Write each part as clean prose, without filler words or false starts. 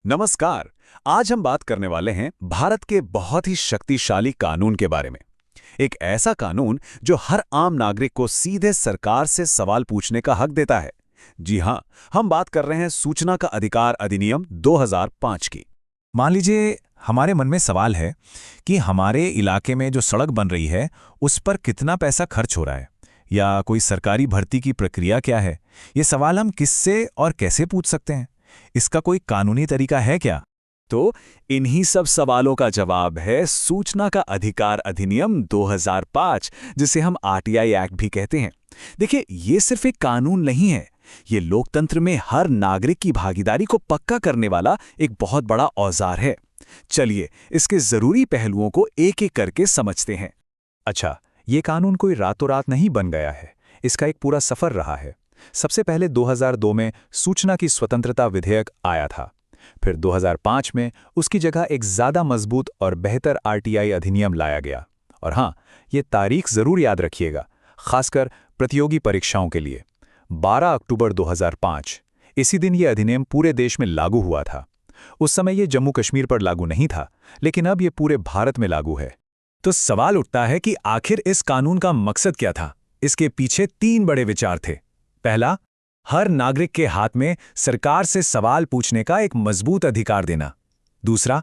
नमस्कार। आज हम बात करने वाले हैं भारत के बहुत ही शक्तिशाली कानून के बारे में। एक ऐसा कानून जो हर आम नागरिक को सीधे सरकार से सवाल पूछने का हक देता है। जी हां, हम बात कर रहे हैं सूचना का अधिकार अधिनियम 2005 की। मान लीजिए हमारे मन में सवाल है कि हमारे इलाके में जो सड़क बन रही है उस पर कितना पैसा खर्च हो रहा है, या कोई सरकारी भर्ती की प्रक्रिया क्या है। ये सवाल हम किससे और कैसे पूछ सकते हैं? इसका कोई कानूनी तरीका है क्या? तो इन्हीं सब सवालों का जवाब है सूचना का अधिकार अधिनियम 2005, जिसे हम आरटीआई एक्ट भी कहते हैं। देखिए, ये सिर्फ एक कानून नहीं है, ये लोकतंत्र में हर नागरिक की भागीदारी को पक्का करने वाला एक बहुत बड़ा औजार है। चलिए, इसके जरूरी पहलुओं को एक एक करके समझते हैं। अच्छा, ये कानून कोई रातों रात नहीं बन गया है, इसका एक पूरा सफर रहा है। सबसे पहले 2002 में सूचना की स्वतंत्रता विधेयक आया था। फिर 2005 में उसकी जगह एक ज़्यादा मजबूत और बेहतर आरटीआई अधिनियम लाया गया। और हाँ, ये तारीख ज़रूर याद रखिएगा, खासकर प्रतियोगी परीक्षाओं के लिए। 12 अक्टूबर 2005, इसी दिन ये अधिनियम पूरे देश में लागू हुआ था। उस समय ये जम्मू कश्मीर पर लागू नहीं था, लेकिन अब ये पूरे भारत में लागू है। तो सवाल उठता है कि आखिर इस कानून का मकसद क्या था? इसके पीछे 3 बड़े विचार थे। पहला, हर नागरिक के हाथ में सरकार से सवाल पूछने का एक मजबूत अधिकार देना। दूसरा,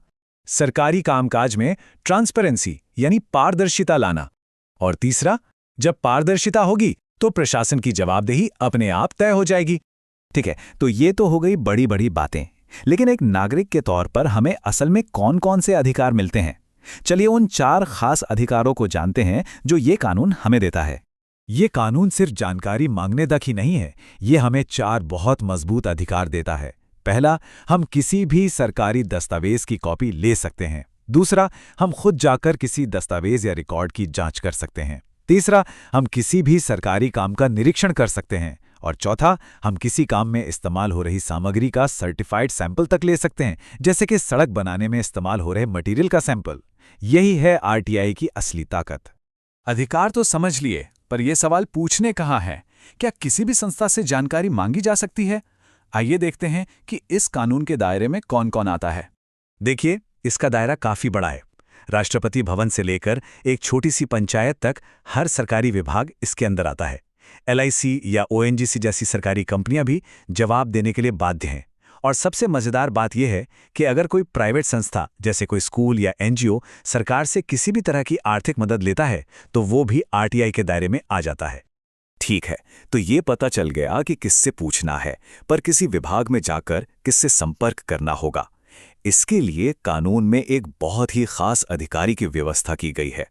सरकारी कामकाज में ट्रांसपेरेंसी यानी पारदर्शिता लाना। और तीसरा, जब पारदर्शिता होगी तो प्रशासन की जवाबदेही अपने आप तय हो जाएगी। ठीक है, तो ये तो हो गई बड़ी बड़ी बातें, लेकिन एक नागरिक के तौर पर हमें असल में कौन कौन से अधिकार मिलते हैं? चलिए उन 4 खास अधिकारों को जानते हैं जो ये कानून हमें देता है। ये कानून सिर्फ जानकारी मांगने तक ही नहीं है, ये हमें 4 बहुत मजबूत अधिकार देता है। पहला, हम किसी भी सरकारी दस्तावेज की कॉपी ले सकते हैं। दूसरा, हम खुद जाकर किसी दस्तावेज या रिकॉर्ड की जांच कर सकते हैं। तीसरा, हम किसी भी सरकारी काम का निरीक्षण कर सकते हैं। और चौथा, हम किसी काम में इस्तेमाल हो रही सामग्री का सर्टिफाइड सैंपल तक ले सकते हैं, जैसे कि सड़क बनाने में इस्तेमाल हो रहे मटेरियल का सैंपल। यही है आरटीआई की असली ताकत। अधिकार तो समझ लिए, पर यह सवाल पूछने कहाँ है? क्या किसी भी संस्था से जानकारी मांगी जा सकती है? आइए देखते हैं कि इस कानून के दायरे में कौन कौन आता है। देखिए, इसका दायरा काफी बड़ा है। राष्ट्रपति भवन से लेकर एक छोटी सी पंचायत तक हर सरकारी विभाग इसके अंदर आता है। एलआईसी या ओएनजीसी जैसी सरकारी कंपनियां भी जवाब देने के लिए बाध्य हैं। और सबसे मजेदार बात यह है कि अगर कोई प्राइवेट संस्था जैसे कोई स्कूल या एनजीओ सरकार से किसी भी तरह की आर्थिक मदद लेता है तो वो भी आरटीआई के दायरे में आ जाता है। ठीक है, तो ये पता चल गया कि किससे पूछना है, पर किसी विभाग में जाकर किससे संपर्क करना होगा। इसके लिए कानून में एक बहुत ही खास अधिकारी की व्यवस्था की गई है।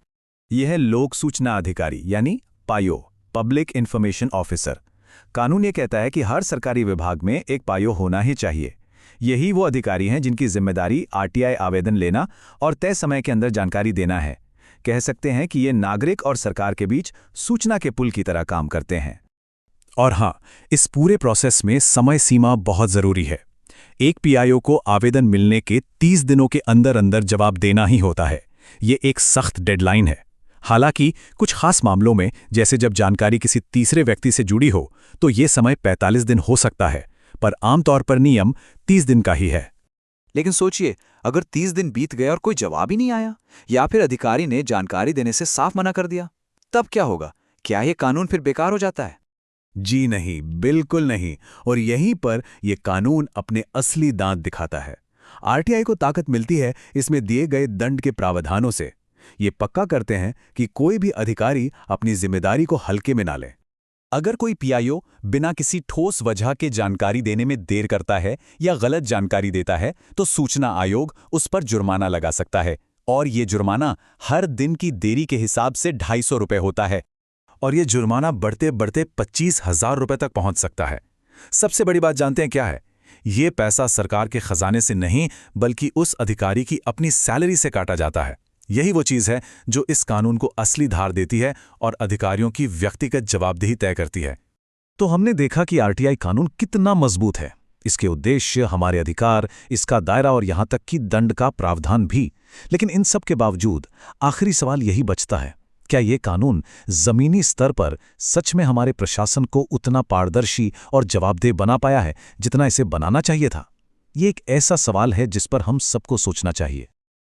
यह है लोक सूचना अधिकारी यानी पायो, पब्लिक इंफॉर्मेशन ऑफिसर। कानून ये कहता है कि हर सरकारी विभाग में एक पायो होना ही चाहिए। यही वो अधिकारी हैं जिनकी जिम्मेदारी आरटीआई आवेदन लेना और तय समय के अंदर जानकारी देना है। कह सकते हैं कि ये नागरिक और सरकार के बीच सूचना के पुल की तरह काम करते हैं। और हाँ, इस पूरे प्रोसेस में समय सीमा बहुत जरूरी है। एक पीआईओ को आवेदन मिलने के 30 दिनों के अंदर अंदर जवाब देना ही होता है। ये एक सख्त डेडलाइन है। हालांकि कुछ खास मामलों में, जैसे जब जानकारी किसी तीसरे व्यक्ति से जुड़ी हो, तो ये समय 45 दिन हो सकता है, पर आमतौर पर नियम 30 दिन का ही है। लेकिन सोचिए, अगर 30 दिन बीत गए और कोई जवाब ही नहीं आया, या फिर अधिकारी ने जानकारी देने से साफ मना कर दिया, तब क्या होगा? क्या यह कानून फिर बेकार हो जाता है? जी नहीं, बिल्कुल नहीं। और यहीं पर यह कानून अपने असली दांत दिखाता है। आरटीआई को ताकत मिलती है इसमें दिए गए दंड के प्रावधानों से। ये पक्का करते हैं कि कोई भी अधिकारी अपनी जिम्मेदारी को हल्के में ना ले। अगर कोई पीआईओ बिना किसी ठोस वजह के जानकारी देने में देर करता है या गलत जानकारी देता है, तो सूचना आयोग उस पर जुर्माना लगा सकता है। और ये जुर्माना हर दिन की देरी के हिसाब से 250 रुपये होता है। और ये जुर्माना बढ़ते बढ़ते 25,000 रुपये तक पहुंच सकता है। सबसे बड़ी बात जानते हैं क्या है? ये पैसा सरकार के खजाने से नहीं, बल्कि उस अधिकारी की अपनी सैलरी से काटा जाता है। यही वो चीज़ है जो इस कानून को असली धार देती है और अधिकारियों की व्यक्तिगत जवाबदेही तय करती है। तो हमने देखा कि आरटीआई कानून कितना मजबूत है। इसके उद्देश्य, हमारे अधिकार, इसका दायरा और यहां तक कि दंड का प्रावधान भी। लेकिन इन सब के बावजूद आखिरी सवाल यही बचता है, क्या ये कानून जमीनी स्तर पर सच में हमारे प्रशासन को उतना पारदर्शी और जवाबदेह बना पाया है जितना इसे बनाना चाहिए था? ये एक ऐसा सवाल है जिस पर हम सबको सोचना चाहिए।